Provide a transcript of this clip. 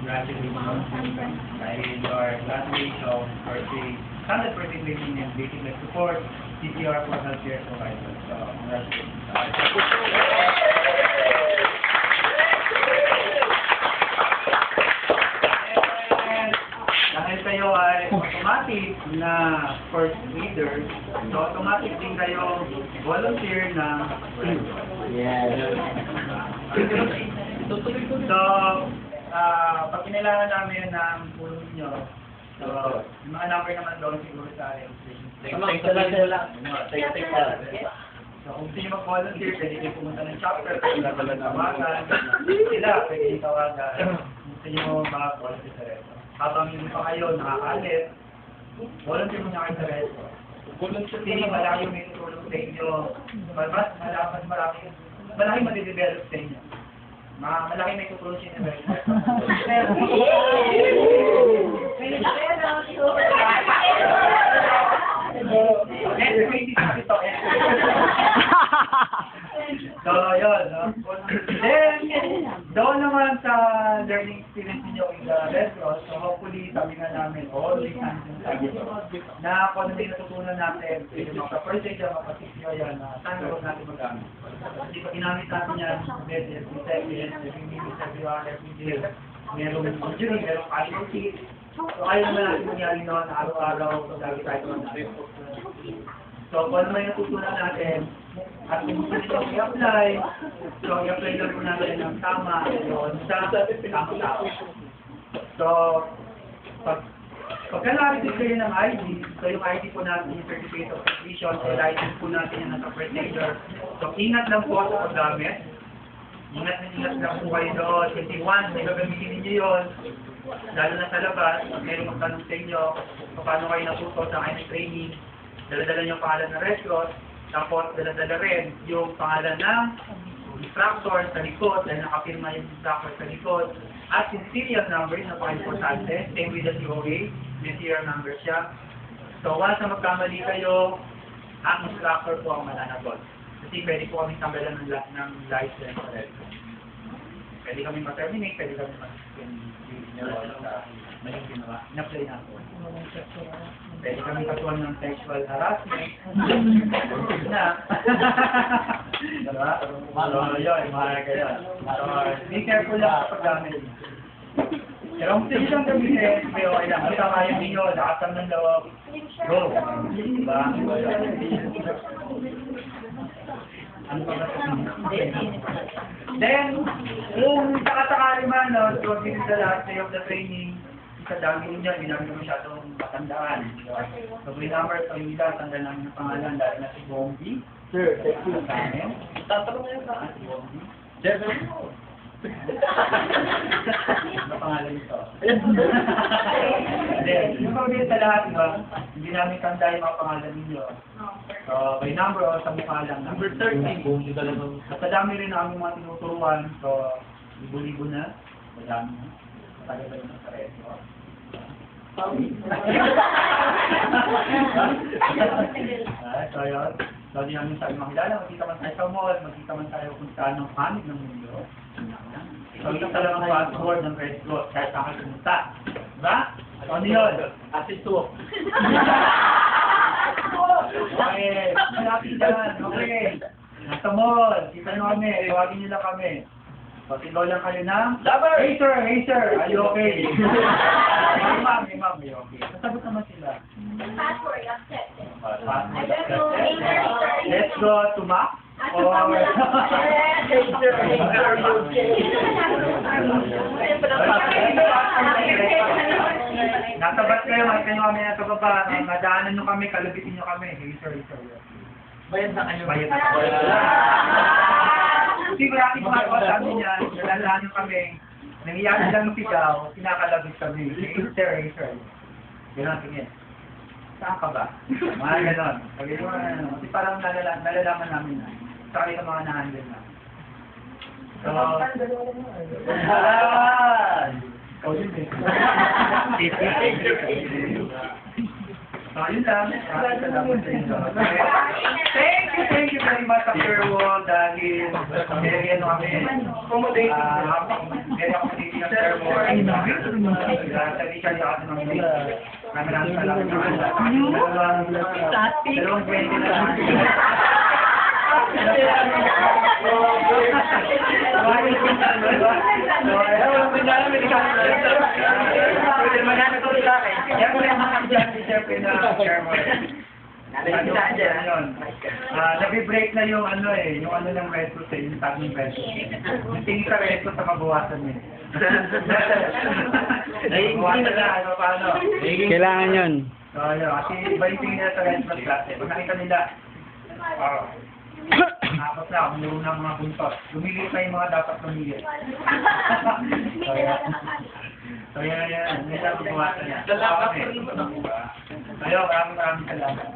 congratulations. Dahil your graduation, birthday, standard birthday training and basic life support, CPR for healthcare providers. So, congratulations. Dahil kayo ay automatic na first leader, so automatic din kayo volunteer ng team. Yes. So, pag kinailangan namin ng tulong niyo, so, yung mga number naman doon siguro sa So, kung gusto nyo mag-volunteer, pwede kayo pumunta ng chapter, pwede kayo tawagan, sila, pwede kayo tawagan, kung gusto nyo mag-volunteer sa resto. Habang hindi pa kayo nakakalit, volunteer mo na kayo sa resto. Kasi malaki may tutulong sa inyo, malaki madidevelop sa inyo. Malaki may tutulong sa inyo. So, yun, no? Then, doon naman sa learning experience niyo in the Red Cross, so hopefully, sabi nga namin, always natin na kung ano din natutunan natin, maka-first aid yan, maka-CPR yan, saan gawin natin magamit. Kasi pag ginamit natin yan, every second, every minute, every hour, every day, merong injury, merong casualty. So, ayaw naman natin mangyari noon, araw-araw, lagi tayo natin. So, kung ano may natutunan natin, at kung gusto nito i-apply, so i-apply lang po natin ng tama, yun, sa tamang tao. So, pagka nakikita kayo ng ID, so yung ID po natin, yung certificate of completion, so license po natin yung nasa first aider. So, ingat lang po sa paggamit. Ingat lang po kayo doon. 21, may gagamitin ninyo yun. Lalo na sa labas, pag mayroong magtanong sa inyo, paano kayo natuto sa kayo ng training, dala-dala niyo yung pangalan ng Red Cross, tapos dala-dala rin yung pangalan ng instructor sa likod, dahil nakapirma yung instructor sa likod, at yung serial number, yung napaka-importante, same with the COA, may serial number siya. So, once na magkamali kayo, ang instructor po ang mananagot. Kasi pwede po kami tanggalan ng license sa Red Cross. Pwede kami ma-terminate, pwede kami ma-suspend yung ginawa. In-apply na po. Pwede kami katuan ng sexual harassment. Na. Diba? So, yun, mga ganyan. So, be careful lang sa paggamit. Pero kung sila siyang gamitin, may okay lang. Basta kaya ninyo, nakasam ng loob. Go! Diba? Ano pa ba ito? Then, kung sakasakali man, no, so this is the last day of the training, sa dami ninyo, hindi namin masyadong matandaan. So, may number, so yung ilan, tanda namin ng pangalan, dahil na si Bombi. Sir, thank you. Tatanong ngayon sa akin, si Bombi. Sir, ano pangalan nito? Then, yung pag-ulit sa lahat, diba, hindi namin tanda yung mga pangalan ninyo. So, by number o sa mukha lang. Number 13. At sa dami rin na aming mga tinuturuan. So, libo-libo na. Madami na. Tagal na sa resto. So, yun. So, di namin sabi makilala. Magkita man tayo sa mall. Magkita man tayo kung saan ang panig ng mundo. So, ito talagang password ng Red Cross. Kahit saan kayo pumunta. Diba? So, ano yun? Asito. Okay, malapit dyan. Okay. Nasa mall. Kita nyo kami. Tawagin nyo lang kami. Pasigaw lang kayo ng hey sir, are you okay? Hey ma'am, are you okay? Nasagot naman sila. Password accepted. Password accepted. Let's go to Mac. Or... Hey sir, are you okay? Natabat kayo, kayo kami nasa baba. Madaanan nyo kami, kalubitin nyo kami. Hey sir. Bayad na kayo. Bayad na kayo. Kasi marami gumagawa sa amin yan, nalalaan nyo kami, nangyayari lang ng sigaw, kinakalabit kami. Hey sir. Gano'n, tingin. Saan ka ba? Mga gano'n. Sabi mo, kasi parang nalalaman namin na. Sa kayo mga na-handle na. So, oh, yun eh. So, yun lang. Thank you very much, Dr. Wall, dahil very accommodating King of Airborne. Sa Richard sa atin ng King. Maraming salamat. Dalawang 20 na lang. Nag-break na yung ano eh, yung ano ng red fruit eh, yung tagong red fruit. Yung tingin sa red fruit na mabawasan eh. Mabawasan na, ano paano? Kailangan yun. So, yun, kasi iba yung tingin nila sa red fruit class eh. Pag nakita nila, nakapos na, kumuro na ang mga buntot. Lumili pa yung mga dapat lumili. So, yan. May dapat buwasan yan. Salamat. Ayun, maraming salamat.